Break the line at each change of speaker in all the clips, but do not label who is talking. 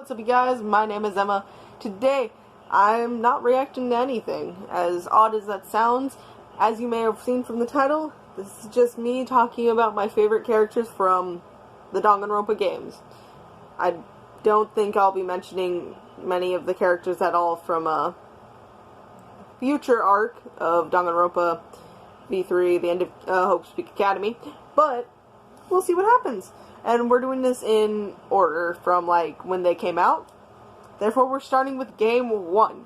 What's up, you guys? My name is Emma. Today, I'm not reacting to anything. As odd as that sounds, as you may have seen from the title, this is just me talking about my favorite characters from the Danganronpa games. I don't think I'll be mentioning many of the characters at all from a future arc of Danganronpa V3, the end of Hope's Peak Academy, but we'll see what happens. And we're doing this in order from, like, when they came out. Therefore, we're starting with Game 1.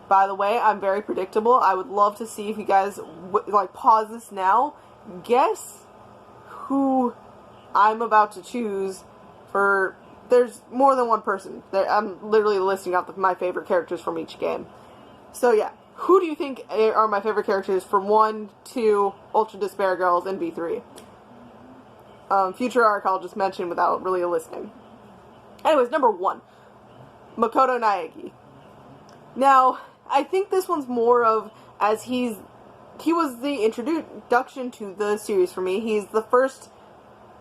By the way, I'm very predictable. I would love to see if you guys, pause this now. Guess who I'm about to choose for... There's more than one person. I'm literally listing out my favorite characters from each game. So, yeah. Who do you think are my favorite characters from 1, 2, Ultra Despair Girls, and V3? Future arc I'll just mention without really listening. Anyways, number 1. Makoto Naegi. Now, I think this one's more of, as he was the introduction to the series for me. He's the first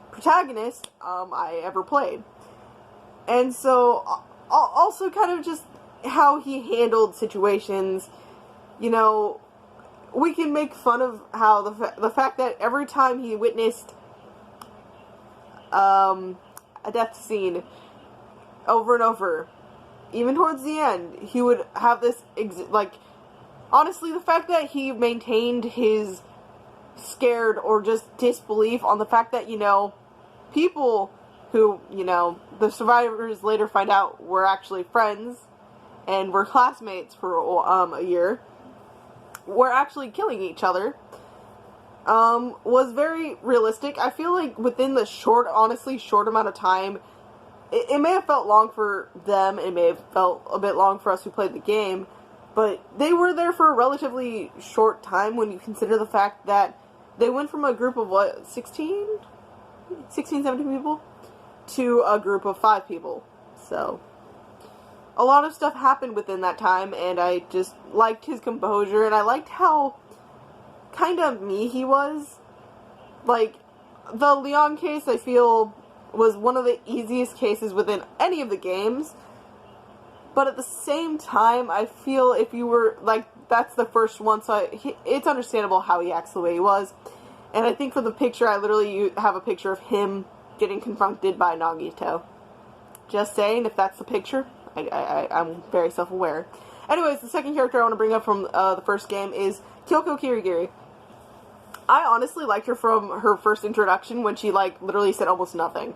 protagonist I ever played. And so, also kind of just how he handled situations. You know, we can make fun of how the fact that every time he witnessed a death scene over and over, even towards the end, he would have this, honestly, the fact that he maintained his scared or just disbelief on the fact that, people who, the survivors later find out were actually friends and were classmates for a year, were actually killing each other, was very realistic. I feel like within the short amount of time, it may have felt long for them, it may have felt a bit long for us who played the game, but they were there for a relatively short time when you consider the fact that they went from a group of, 16, 17 people, to a group of 5 people. So, a lot of stuff happened within that time, and I just liked his composure, and I liked how kind of me he was. Like, the Leon case, I feel, was one of the easiest cases within any of the games, but at the same time, I feel if you were, that's the first one, so it's understandable how he acts the way he was. And I think for the picture, I literally have a picture of him getting confronted by Nagito. Just saying, if that's the picture, I'm very self-aware. Anyways, the second character I want to bring up from the first game is Kyoko Kirigiri. I honestly liked her from her first introduction when she, literally said almost nothing.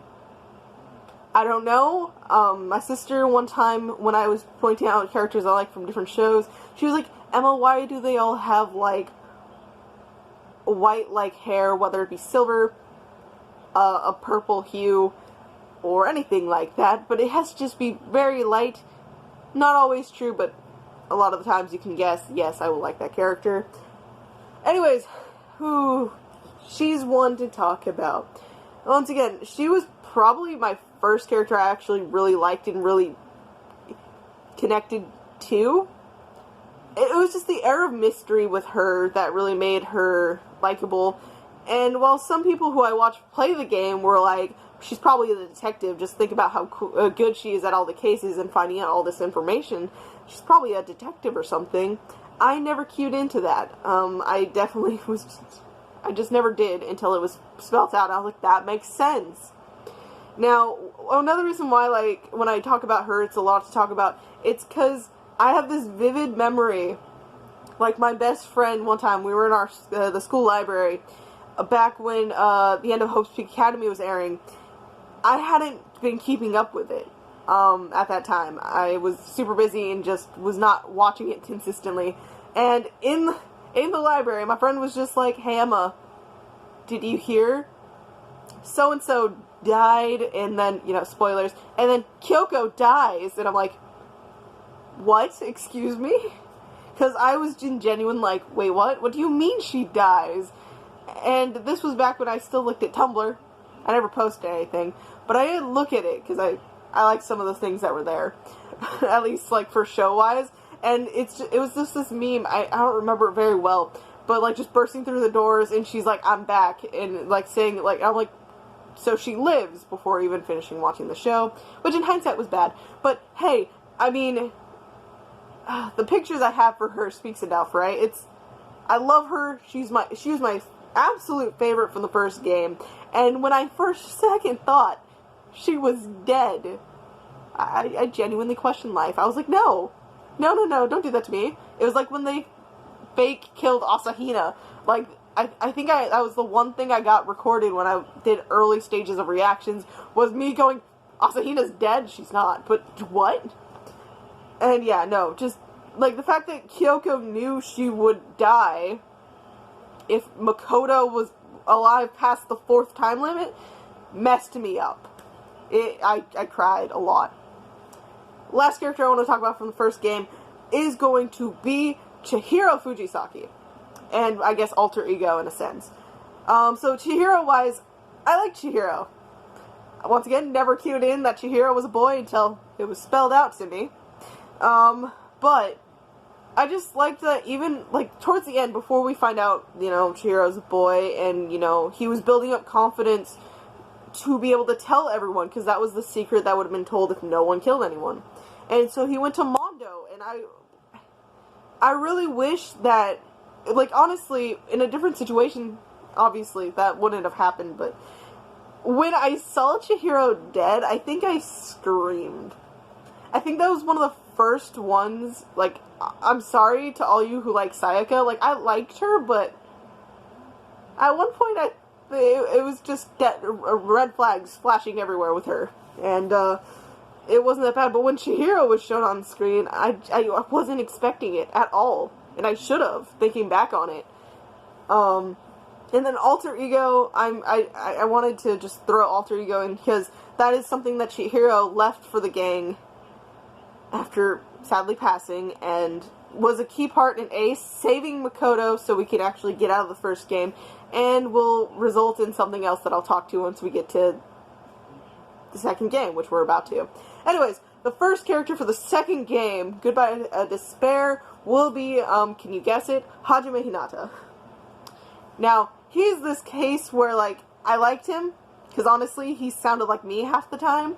I don't know. My sister, one time, when I was pointing out characters I like from different shows, she was like, Emma, why do they all have, white, hair, whether it be silver, a purple hue, or anything like that, but it has to just be very light. Not always true, but a lot of the times you can guess, yes, I will like that character. Anyways, she's one to talk about. Once again, she was probably my first character I actually really liked and really connected to. It was just the air of mystery with her that really made her likable. And while some people who I watched play the game were like, she's probably the detective, just think about how good she is at all the cases and finding out all this information, she's probably a detective or something. I never cued into that. I definitely I just never did until it was spelt out. I was like, that makes sense. Now, another reason why, when I talk about her, it's a lot to talk about, it's because I have this vivid memory. My best friend, one time, we were in the school library, back when the end of Hope's Peak Academy was airing. I hadn't been keeping up with it at that time. I was super busy and just was not watching it consistently. And in the library, my friend was just like, hey Emma, did you hear? So-and-so died, and then, spoilers, and then Kyoko dies, and I'm like, what? Excuse me? Because I was genuine wait, what? What do you mean she dies? And this was back when I still looked at Tumblr. I never posted anything, but I did look at it, because I liked some of the things that were there. At least, for show-wise. And it was just this meme, I don't remember it very well, but, just bursting through the doors, and she's like, I'm back, and, saying, I'm like, So she lives before even finishing watching the show, which in hindsight was bad. But hey, I mean, the pictures I have for her speaks enough, right? I love her. She was my absolute favorite from the first game. And when I second thought she was dead, I genuinely questioned life. I was like, no, don't do that to me. It was like when they fake killed Asahina. Like, I think that was the one thing I got recorded when I did early stages of reactions, was me going, Asahina's dead? She's not. But what? And yeah, no, just, like, the fact that Kyoko knew she would die if Makoto was alive past the 4th time limit messed me up. I cried a lot. Last character I want to talk about from the first game is going to be Chihiro Fujisaki. And I guess alter ego in a sense. So Chihiro-wise, I like Chihiro. Once again, never cued in that Chihiro was a boy until it was spelled out to me. But I just liked that even, like, towards the end, before we find out, you know, Chihiro's a boy, and, you know, he was building up confidence to be able to tell everyone, because that was the secret that would have been told if no one killed anyone. And so he went to Mondo, and I really wish that, like, honestly, in a different situation, obviously, that wouldn't have happened, but when I saw Chihiro dead, I think I screamed. I think that was one of the first ones, like, I'm sorry to all you who like Sayaka, like, I liked her, but at one point it was just red flags flashing everywhere with her, and it wasn't that bad. But when Chihiro was shown on screen, I wasn't expecting it at all, and I should have, thinking back on it. And then alter ego, I wanted to just throw alter ego in, because that is something that Chihiro left for the gang after sadly passing, and was a key part in Ace saving Makoto so we could actually get out of the first game, and will result in something else that I'll talk to once we get to the second game, which we're about to. Anyways, the first character for the second game, Goodbye Despair, will be, can you guess it? Hajime Hinata. Now, he's this case where, like, I liked him, because honestly, he sounded like me half the time,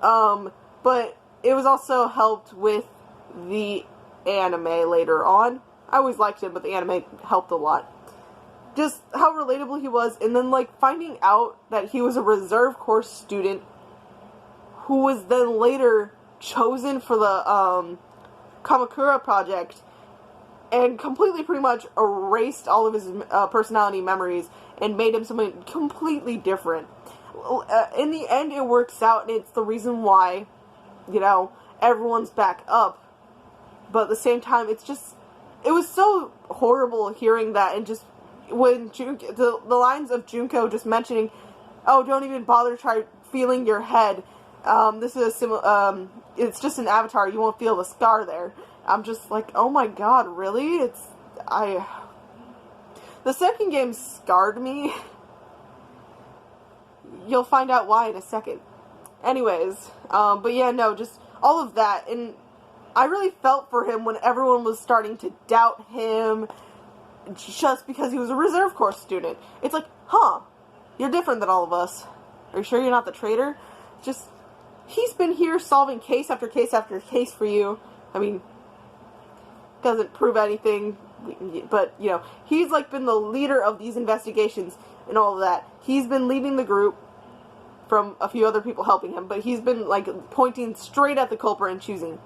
but it was also helped with the anime later on. I always liked him, but the anime helped a lot. Just how relatable he was, and then, like, finding out that he was a reserve course student who was then later chosen for the Kamakura project, and completely pretty much erased all of his personality memories and made him something completely different. In the end, it works out, and it's the reason why, you know, everyone's back up. But at the same time, it's just, it was so horrible hearing that, and just when the lines of Junko just mentioning, oh, don't even bother try feeling your head. This is it's just an avatar. You won't feel the scar there. I'm just like, oh my god, really? The second game scarred me. You'll find out why in a second. Anyways, but yeah, no, just all of that, and I really felt for him when everyone was starting to doubt him just because he was a reserve course student. It's like, huh, you're different than all of us. Are you sure you're not the traitor? Just, he's been here solving case after case after case for you. I mean, doesn't prove anything, but, you know, he's, like, been the leader of these investigations and all of that. He's been leading the group from a few other people helping him, but he's been, like, pointing straight at the culprit and choosing,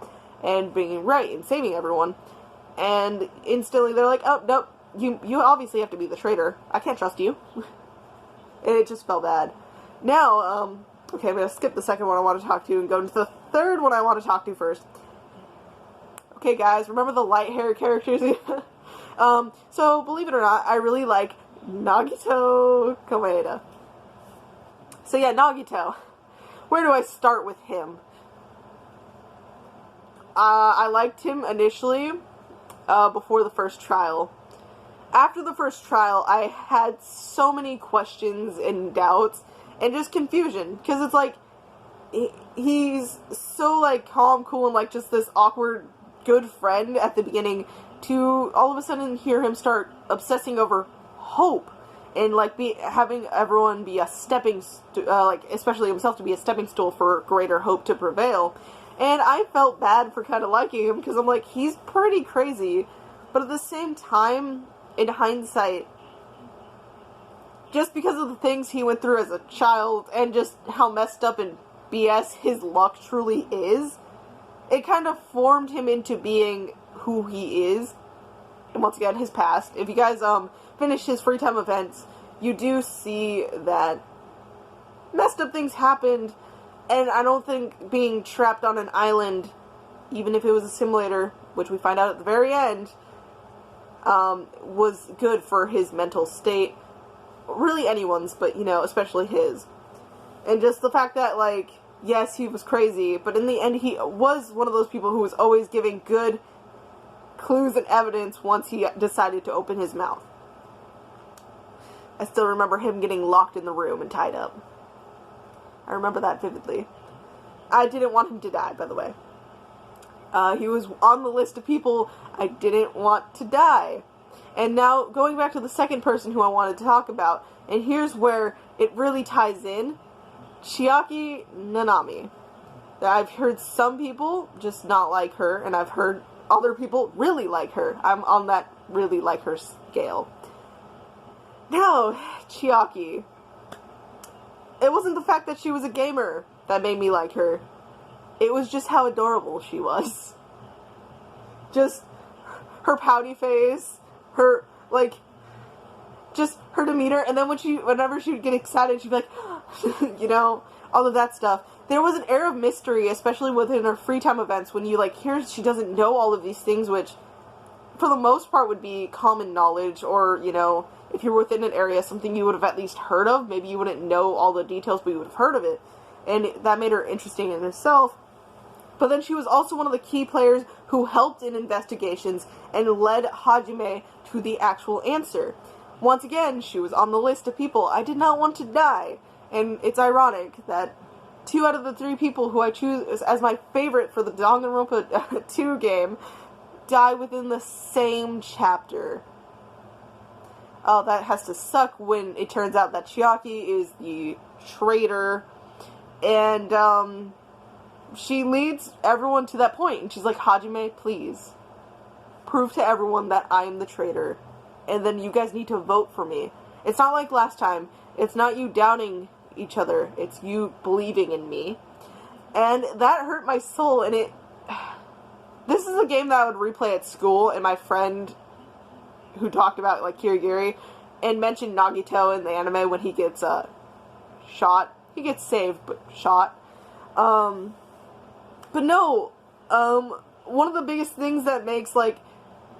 and being right, and saving everyone. And instantly they're like, oh, nope, you obviously have to be the traitor. I can't trust you. And it just felt bad. Now, okay, I'm going to skip the second one I want to talk to and go into the third one I want to talk to first. Okay, guys, remember the light hair characters? So, believe it or not, I really like Nagito Komaeda. So yeah, Nagito. Where do I start with him? I liked him initially, before the first trial. After the first trial, I had so many questions and doubts, and just confusion, because it's like, he's so, like, calm, cool, and, like, just this awkward, good friend at the beginning, to all of a sudden hear him start obsessing over hope, and like having everyone be a like especially himself to be a stepping stool for greater hope to prevail. And I felt bad for kind of liking him because I'm like, he's pretty crazy, but at the same time, in hindsight, just because of the things he went through as a child and just how messed up and BS his luck truly is, it kind of formed him into being who he is. And once again, his past. If you guys finish his free time events, you do see that messed up things happened, and I don't think being trapped on an island, even if it was a simulator, which we find out at the very end, was good for his mental state. Really anyone's, but, you know, especially his. And just the fact that, like, yes, he was crazy, but in the end he was one of those people who was always giving good clues and evidence once he decided to open his mouth. I still remember him getting locked in the room and tied up. I remember that vividly. I didn't want him to die, by the way. He was on the list of people I didn't want to die. And now, going back to the second person who I wanted to talk about, and here's where it really ties in, Chiaki Nanami. I've heard some people just not like her, and I've heard other people really like her. I'm on that really like her scale. Now, Chiaki. It wasn't the fact that she was a gamer that made me like her. It was just how adorable she was. Just her pouty face, her, like, just her demeanor, and then whenever she would get excited, she'd be like, you know, all of that stuff. There was an air of mystery, especially within her free time events, when you, like, hear she doesn't know all of these things, which, for the most part, would be common knowledge, or, you know, if you're within an area, something you would have at least heard of. Maybe you wouldn't know all the details, but you would have heard of it. And that made her interesting in herself. But then she was also one of the key players who helped in investigations and led Hajime to the actual answer. Once again, she was on the list of people I did not want to die. And it's ironic that 2 out of the 3 people who I choose as my favorite for the Danganronpa 2 game die within the same chapter. Oh, that has to suck when it turns out that Chiaki is the traitor, and, she leads everyone to that point, and she's like, Hajime, please, prove to everyone that I'm the traitor, and then you guys need to vote for me. It's not like last time. It's not you downing each other. It's you believing in me. And that hurt my soul, and this is a game that I would replay at school, and my friend who talked about, like, Kirigiri, and mentioned Nagito in the anime when he gets, shot. He gets saved, but shot. But no, one of the biggest things that makes, like,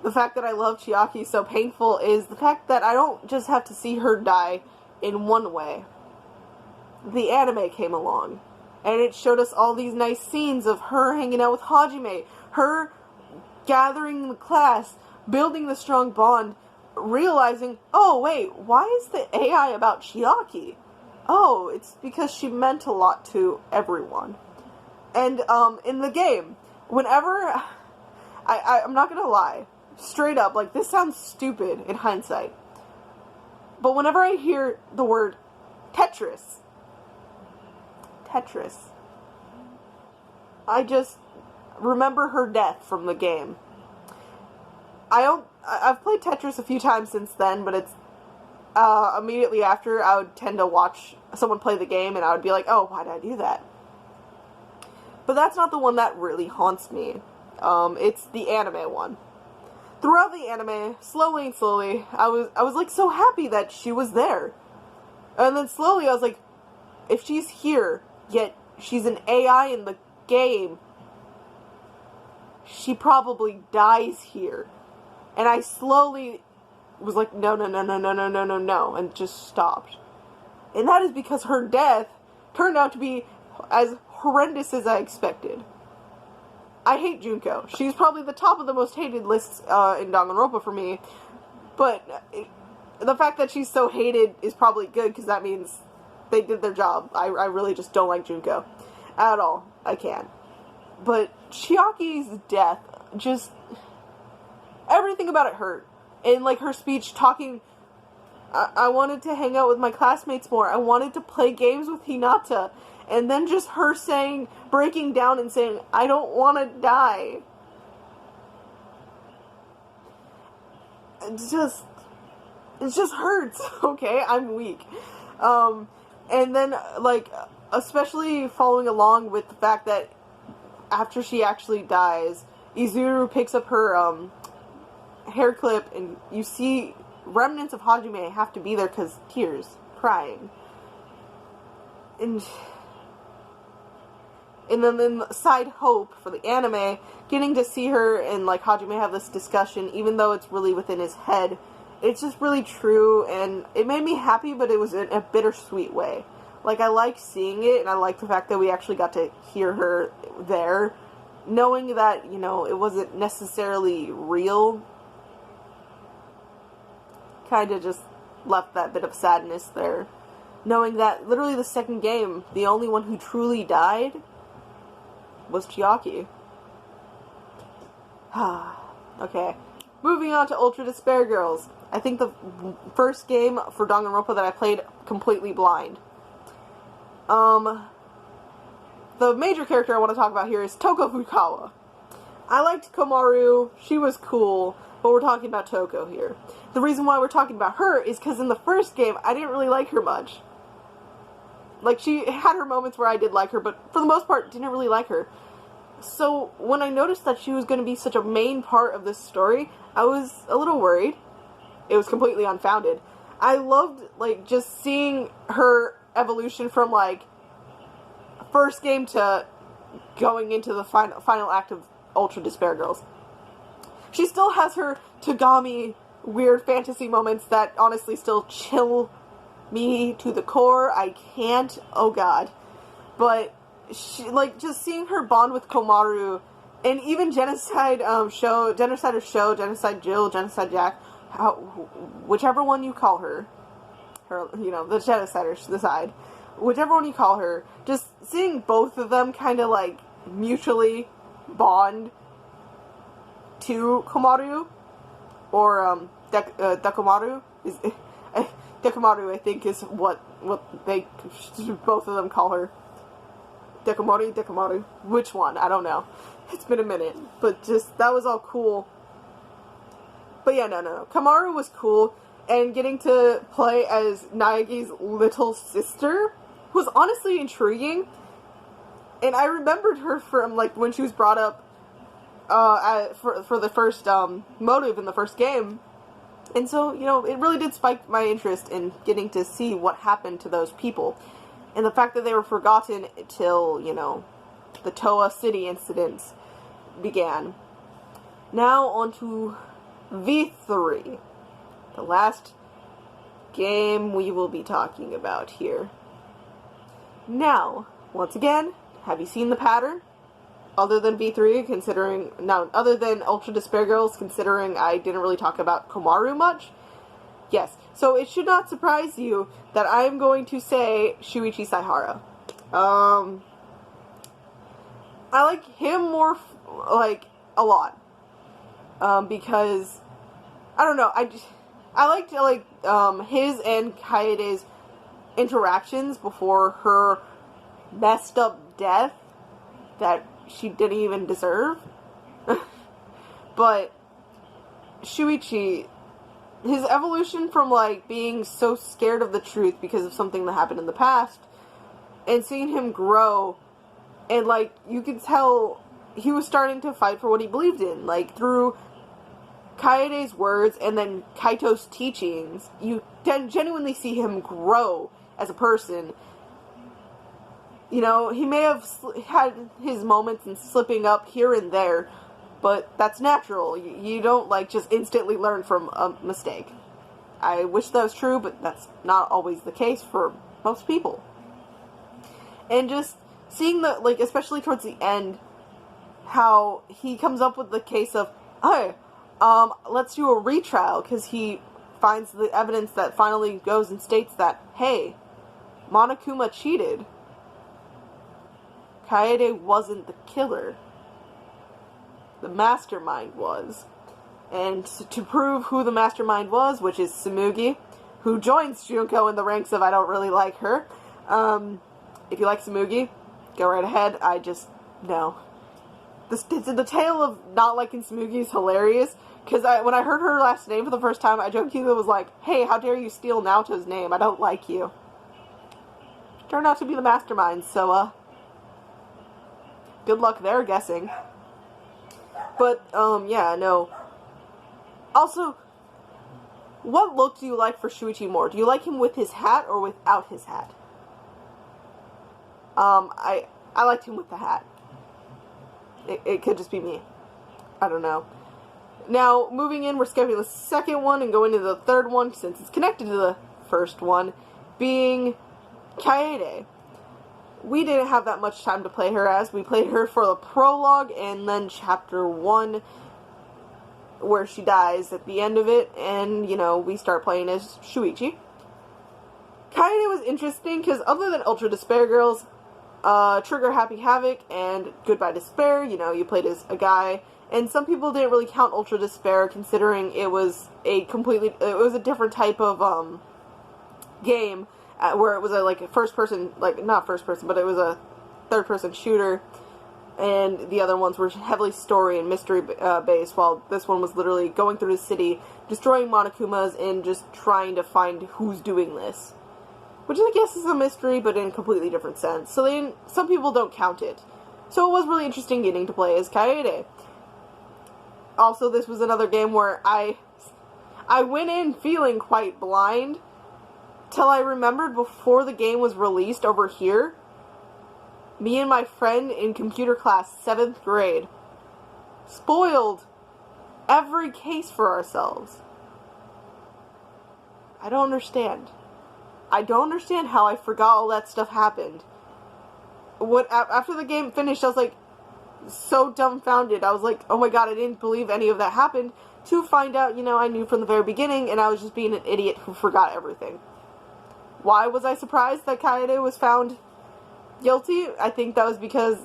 the fact that I love Chiaki so painful is the fact that I don't just have to see her die in one way. The anime came along, and it showed us all these nice scenes of her hanging out with Hajime, her gathering the class, building the strong bond, realizing, oh wait, why is the AI about Chiaki? Oh, it's because she meant a lot to everyone. And, in the game, whenever, I'm not gonna lie, straight up, like, this sounds stupid in hindsight, but whenever I hear the word Tetris, I just remember her death from the game. I've played Tetris a few times since then, but it's, immediately after, I would tend to watch someone play the game, and I would be like, oh, why did I do that? But that's not the one that really haunts me. It's the anime one. Throughout the anime, slowly and slowly, I was like so happy that she was there. And then slowly I was like, if she's here, yet she's an AI in the game, she probably dies here. And I slowly was like, no, and just stopped. And that is because her death turned out to be as horrendous as I expected. I hate Junko. She's probably the top of the most hated lists in Danganronpa for me, but the fact that she's so hated is probably good, because that means they did their job. I really just don't like Junko. At all. I can't. But Chiaki's death, just, everything about it hurt. And, like, her speech talking I wanted to hang out with my classmates more. I wanted to play games with Hinata. And then just her breaking down and saying, I don't want to die. It just hurts, okay? I'm weak. And then, like, especially following along with the fact that after she actually dies, Izuru picks up her, hair clip, and you see remnants of Hajime have to be there because tears, crying. And then side hope for the anime, getting to see her and, like, Hajime have this discussion, even though it's really within his head, it's just really true, and it made me happy, but it was in a bittersweet way. Like, I like seeing it, and I like the fact that we actually got to hear her there, knowing that, you know, it wasn't necessarily real. Kind of just left that bit of sadness there. Knowing that literally the second game, the only one who truly died was Chiaki. Okay. Moving on to Ultra Despair Girls. I think the first game for Danganronpa that I played completely blind. The major character I want to talk about here is Toko Fukawa. I liked Komaru, she was cool, but we're talking about Toko here. The reason why we're talking about her is because in the first game, I didn't really like her much. Like, she had her moments where I did like her, but for the most part, didn't really like her. So, when I noticed that she was going to be such a main part of this story, I was a little worried. It was completely unfounded. I loved, like, just seeing her evolution from, like, first game to going into the final act of Ultra Despair Girls. She still has her Togami weird fantasy moments that honestly still chill me to the core. I can't. Oh god. But she, like, just seeing her bond with Komaru, and even Genocide Show, Genocide Jill, Genocide Jack, whichever one you call her, you know, the Genociders, the side, whichever one you call her, just seeing both of them kind of, like, mutually bond to Komaru, or, Dekomaru, Dekomaru, I think, is what they, both of them call her. Dekomaru, which one? I don't know. It's been a minute, but just, that was all cool. But yeah, no. Komaru was cool, and getting to play as Naegi's little sister was honestly intriguing. And I remembered her from, like, when she was brought up for the first motive in the first game. And so, you know, it really did spike my interest in getting to see what happened to those people. And the fact that they were forgotten till, you know, the Toa City incidents began. Now on to V3. The last game we will be talking about here. Now, once again, have you seen the pattern? Other than V3, considering, no, other than Ultra Despair Girls, considering I didn't really talk about Komaru much? Yes, so it should not surprise you that I am going to say Shuichi Saihara. I like him more, like, a lot. Because, I don't know, I liked, like, his and Kaede's interactions before her messed up death that she didn't even deserve. But Shuichi, his evolution from, like, being so scared of the truth because of something that happened in the past, and seeing him grow, and, like, you could tell he was starting to fight for what he believed in, like, through Kaede's words and then Kaito's teachings, you genuinely see him grow as a person. You know, he may have had his moments in slipping up here and there, but that's natural. You don't, like, just instantly learn from a mistake. I wish that was true, but that's not always the case for most people. And just seeing the, like, especially towards the end, how he comes up with the case of, hey, let's do a retrial, because he finds the evidence that finally goes and states that, hey, Monokuma cheated. Kaede wasn't the killer. The mastermind was. And to prove who the mastermind was, which is Tsumugi, who joins Junko in the ranks of I don't really like her. If you like Tsumugi, go right ahead. I just, no. The tale of not liking Tsumugi is hilarious, because when I heard her last name for the first time, I jokingly was like, hey, how dare you steal Naoto's name? I don't like you. Turned out to be the mastermind, so, good luck there, guessing. But, yeah, no. Also, what look do you like for Shuichi more? Do you like him with his hat or without his hat? I liked him with the hat. It could just be me. I don't know. Now, moving in, we're skipping the second one and going to the third one, since it's connected to the first one, being Kaede. We didn't have that much time to play her as. We played her for the prologue and then chapter 1, where she dies at the end of it, and, you know, we start playing as Shuichi. Kaede was interesting, because other than Ultra Despair Girls, Trigger Happy Havoc, and Goodbye Despair, you know, you played as a guy, and some people didn't really count Ultra Despair, considering it was a different type of, game, where it was a first person, not first person, but it was a third person shooter, and the other ones were heavily story and mystery based, while this one was literally going through the city, destroying Monokumas, and just trying to find who's doing this. Which I guess is a mystery, but in a completely different sense. So some people don't count it. So it was really interesting getting to play as Kaede. Also, this was another game where I went in feeling quite blind, till I remembered before the game was released over here, me and my friend in computer class, 7th grade, spoiled every case for ourselves. I don't understand. I don't understand how I forgot all that stuff happened. After the game finished, I was like, so dumbfounded. I was like, oh my god, I didn't believe any of that happened, to find out, you know, I knew from the very beginning, and I was just being an idiot who forgot everything. Why was I surprised that Kaede was found guilty? I think that was because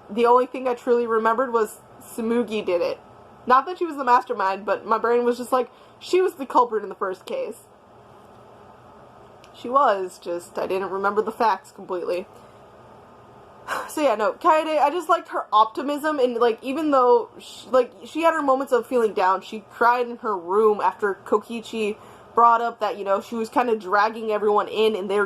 the only thing I truly remembered was Tsumugi did it. Not that she was the mastermind, but my brain was just like, she was the culprit in the first case. She was, just I didn't remember the facts completely. So yeah, no, Kaede, I just liked her optimism, and even though she had her moments of feeling down, she cried in her room after Kokichi brought up that, you know, she was kind of dragging everyone in, and they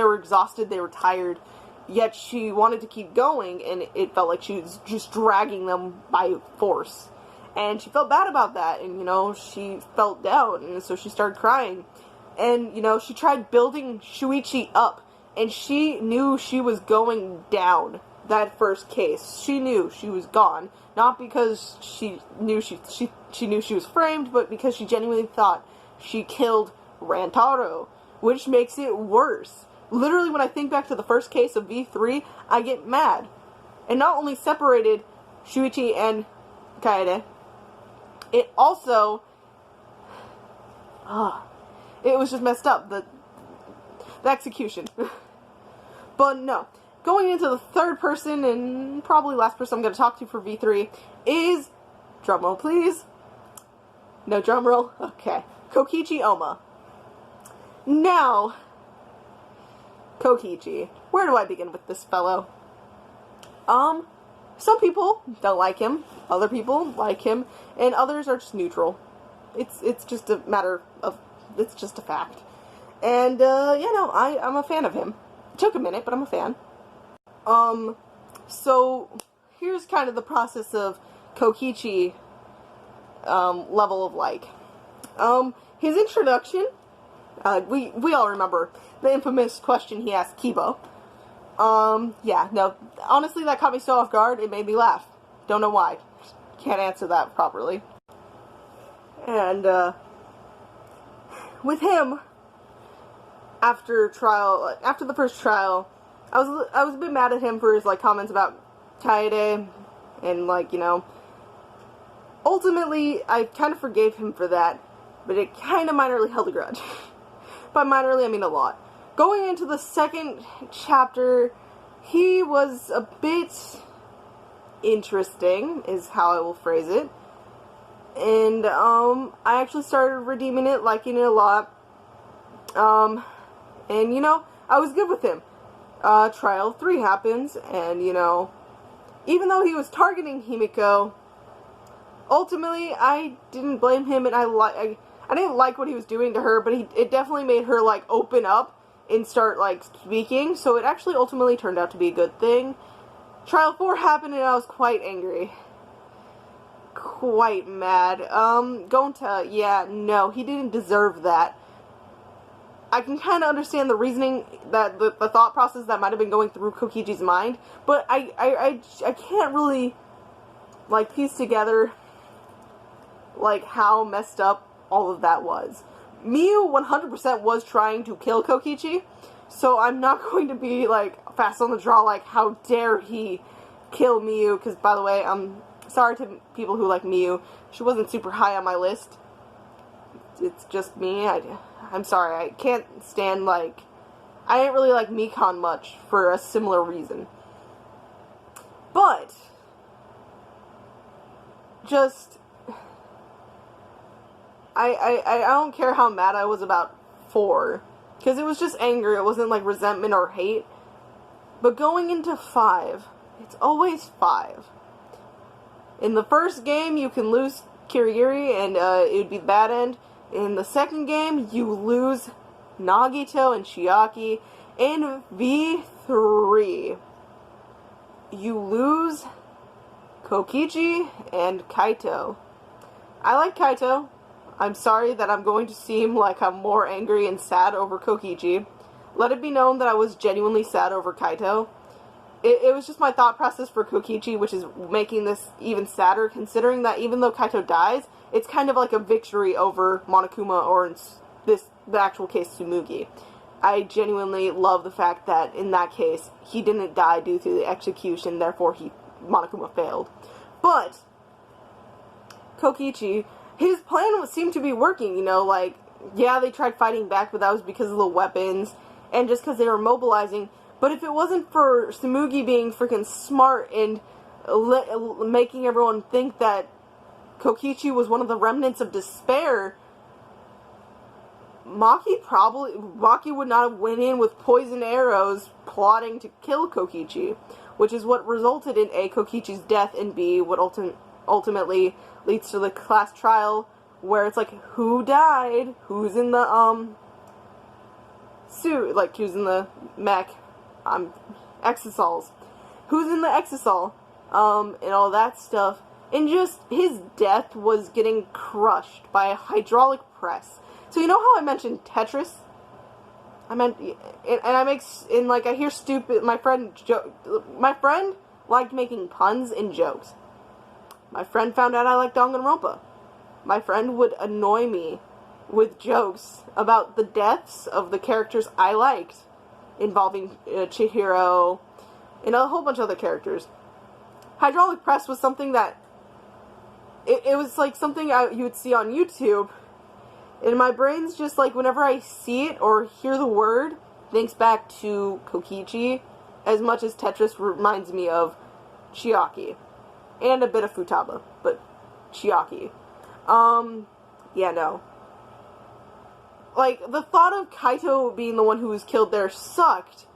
were exhausted, they were tired, yet she wanted to keep going, and it felt like she was just dragging them by force. And she felt bad about that, and, you know, she felt down, and so she started crying. And, you know, she tried building Shuichi up, and she knew she was going down that first case. She knew she was gone, not because she knew she knew she was framed, but because she genuinely thought she killed Rantaro, which makes it worse. Literally, when I think back to the first case of V3, I get mad. And not only separated Shuichi and Kaede, it also... it was just messed up, the execution. But no, going into the third person, and probably last person I'm going to talk to for V3, is, drumroll please, no drumroll, okay, Kokichi Oma. Now, Kokichi, where do I begin with this fellow? Some people don't like him, other people like him, and others are just neutral. It's just a matter of, it's just a fact. And, you know, I'm a fan of him. It took a minute, but I'm a fan. So, here's kind of the process of Kokichi, level of like. His introduction, we all remember the infamous question he asked Kibo. Yeah, no, honestly, that caught me so off guard, it made me laugh. Don't know why. Can't answer that properly. And, with him, after the first trial, I was a bit mad at him for his, comments about Kaede, and, you know, ultimately, I kind of forgave him for that, but it kind of minorly held a grudge. By minorly, I mean a lot. Going into the second chapter, he was a bit interesting, is how I will phrase it. And, I actually started redeeming it, liking it a lot. And, you know, I was good with him. Trial 3 happens, and, you know, even though he was targeting Himiko, ultimately, I didn't blame him, and I didn't like what he was doing to her, but it definitely made her, like, open up and start, like, speaking, so it actually ultimately turned out to be a good thing. Trial 4 happened, and I was quite angry. Quite mad. Gonta, yeah, no, he didn't deserve that. I can kind of understand the reasoning, that the thought process that might have been going through Kokichi's mind, but I can't really, like, piece together, like, how messed up all of that was. Miyu 100% was trying to kill Kokichi, so I'm not going to be, like, fast on the draw, like, how dare he kill Miyu, because, by the way, I'm sorry to people who like Miyu, she wasn't super high on my list. It's just me, I'm sorry, I can't stand, like, I didn't really like Mikon much for a similar reason. But, just, I don't care how mad I was about 4, because it was just anger, it wasn't, like, resentment or hate. But going into 5, it's always 5. In the first game, you can lose Kirigiri, and it would be the bad end. In the second game, you lose Nagito and Chiaki. In V3, you lose Kokichi and Kaito. I like Kaito. I'm sorry that I'm going to seem like I'm more angry and sad over Kokichi. Let it be known that I was genuinely sad over Kaito. It was just my thought process for Kokichi, which is making this even sadder, considering that even though Kaito dies, it's kind of like a victory over Monokuma, or in the actual case, Tsumugi. I genuinely love the fact that, in that case, he didn't die due to the execution, therefore Monokuma failed. But, Kokichi, his plan seemed to be working, you know, like, yeah, they tried fighting back, but that was because of the weapons, and just because they were mobilizing. But if it wasn't for Tsumugi being freaking smart and making everyone think that Kokichi was one of the remnants of despair, Maki would not have went in with poison arrows plotting to kill Kokichi, which is what resulted in A, Kokichi's death, and B, what ultimately leads to the class trial, where it's like, who died? Who's in the, suit? Like, who's in the mech? Exosols. Who's in the exosol? And all that stuff. And just, his death was getting crushed by a hydraulic press. So you know how I mentioned Tetris? I hear stupid, my friend liked making puns and jokes. My friend found out I liked Danganronpa. My friend would annoy me with jokes about the deaths of the characters I liked, involving Chihiro and a whole bunch of other characters. Hydraulic press was something that it was like something you would see on YouTube, and my brain's just like, whenever I see it or hear the word, thinks back to Kokichi, as much as Tetris reminds me of Chiaki, and a bit of Futaba, but Chiaki. Yeah, no. Like, the thought of Kaito being the one who was killed there sucked,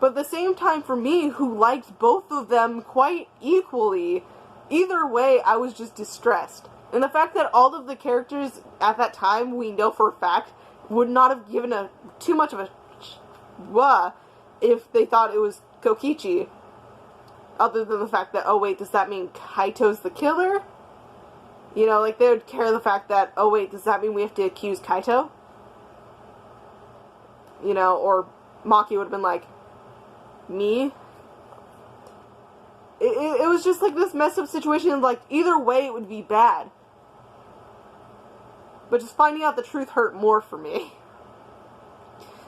but at the same time, for me, who liked both of them quite equally, either way, I was just distressed. And the fact that all of the characters at that time, we know for a fact, would not have given too much of a if they thought it was Kokichi, other than the fact that, oh wait, does that mean Kaito's the killer? You know, like, they would care the fact that, oh wait, does that mean we have to accuse Kaito? You know, or Maki would have been like, me? It was just like this messed up situation, like, either way it would be bad. But just finding out the truth hurt more for me.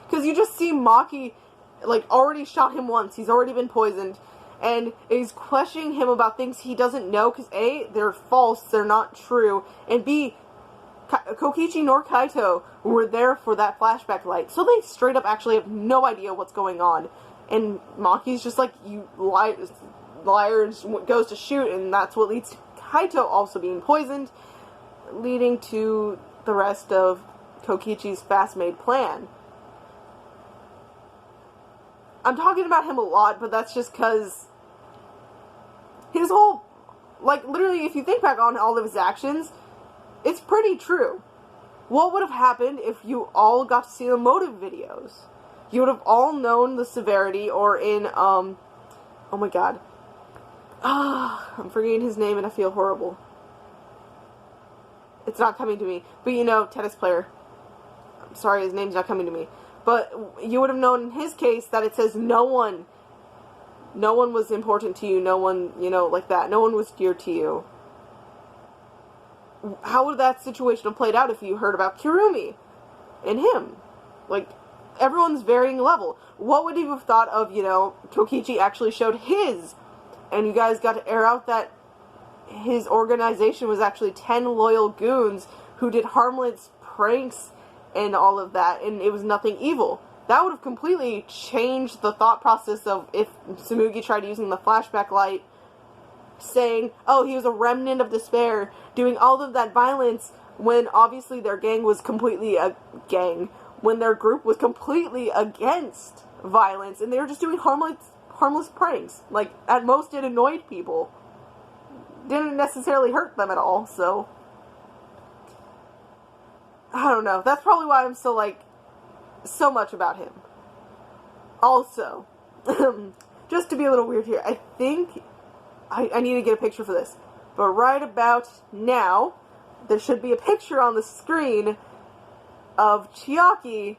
Because you just see Maki, like, already shot him once, he's already been poisoned, and he's questioning him about things he doesn't know, because A, they're false, they're not true, and B, Kokichi nor Kaito were there for that flashback light, so they straight up actually have no idea what's going on. And Maki's just like, you liar, goes to shoot, and that's what leads to Kaito also being poisoned, leading to the rest of Kokichi's fast-made plan. I'm talking about him a lot, but that's just because his whole, like, literally, if you think back on all of his actions, it's pretty true. What would have happened if you all got to see the motive videos? You would have all known the severity, or in, oh my god. I'm forgetting his name and I feel horrible. It's not coming to me. But you know, tennis player. I'm sorry, his name's not coming to me. But you would have known in his case that it says no one was important to you, no one, you know, like that. No one was dear to you. How would that situation have played out if you heard about Kirumi and him? Like, everyone's varying level. What would you have thought of, you know, Kokichi actually showed his, and you guys got to air out that his organization was actually 10 loyal goons who did harmless pranks and all of that, and it was nothing evil. That would have completely changed the thought process of if Tsumugi tried using the flashback light, saying, oh, he was a remnant of despair, doing all of that violence when obviously their gang was completely a gang, when their group was completely against violence, and they were just doing harmless pranks. Like, at most it annoyed people. Didn't necessarily hurt them at all, so I don't know. That's probably why I'm so, like, so much about him. Also, just to be a little weird here, I think I need to get a picture for this. But right about now, there should be a picture on the screen of Chiaki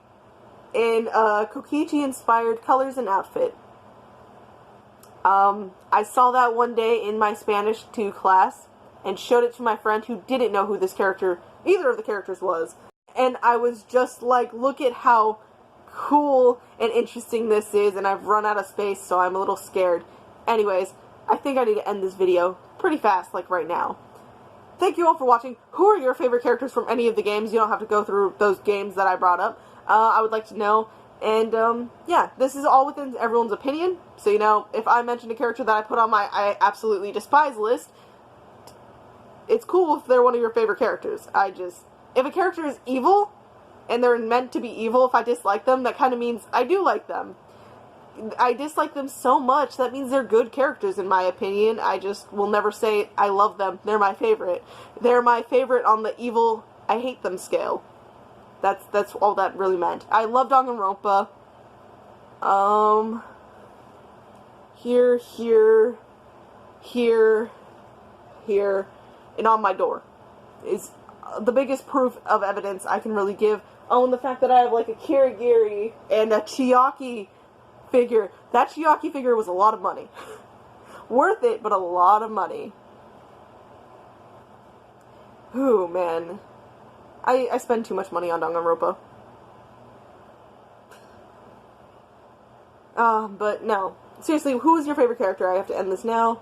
in a Kokichi-inspired colors and outfit. I saw that one day in my Spanish 2 class and showed it to my friend who didn't know who this character, either of the characters, was. And I was just like, look at how cool and interesting this is, and I've run out of space, so I'm a little scared. Anyways, I think I need to end this video pretty fast, like right now. Thank you all for watching. Who are your favorite characters from any of the games? You don't have to go through those games that I brought up. I would like to know. And, yeah, this is all within everyone's opinion. So, you know, if I mentioned a character that I put on my I absolutely despise list, it's cool if they're one of your favorite characters. If a character is evil, and they're meant to be evil, if I dislike them, that kind of means I do like them. I dislike them so much, that means they're good characters in my opinion. I just will never say I love them, they're my favorite. They're my favorite on the evil, I hate them scale. That's all that really meant. I love Danganronpa. Here, and on my door is the biggest proof of evidence I can really give. Oh, and the fact that I have like a Kirigiri and a Chiaki figure. That Chiaki figure was a lot of money. Worth it, but a lot of money. Ooh, man. I spend too much money on Danganronpa. But no. Seriously, who is your favorite character? I have to end this now.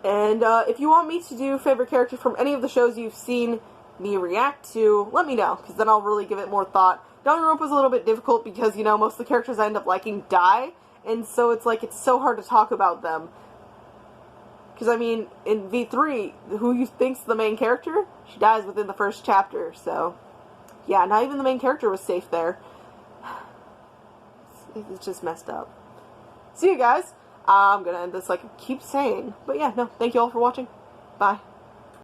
And if you want me to do favorite character from any of the shows you've seen me react to, let me know, because then I'll really give it more thought. Danganronpa's a little bit difficult because, you know, most of the characters I end up liking die, and so it's like, it's so hard to talk about them. Because, I mean, in V3, who you think's the main character? She dies within the first chapter, so yeah, not even the main character was safe there. It's just messed up. See you guys. I'm gonna end this like I keep saying. But yeah, no, thank you all for watching. Bye.